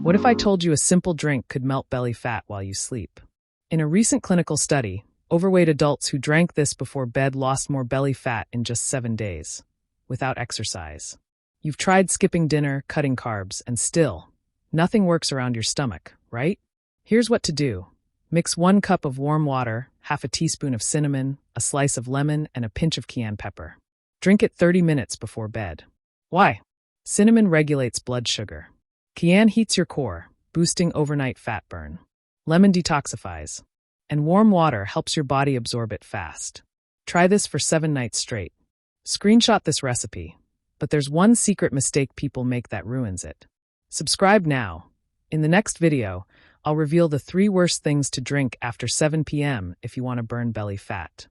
What if I told you a simple drink could melt belly fat while you sleep? In a recent clinical study, overweight adults who drank this before bed lost more belly fat in just 7 days, without exercise. You've tried skipping dinner, cutting carbs, and still, nothing works around your stomach, right? Here's what to do. Mix 1 cup of warm water, half a teaspoon of cinnamon, a slice of lemon, and a pinch of cayenne pepper. Drink it 30 minutes before bed. Why? Cinnamon regulates blood sugar. Cayenne heats your core, boosting overnight fat burn. Lemon detoxifies. And warm water helps your body absorb it fast. Try this for 7 nights straight. Screenshot this recipe. But there's one secret mistake people make that ruins it. Subscribe now. In the next video, I'll reveal the 3 worst things to drink after 7 p.m. if you want to burn belly fat.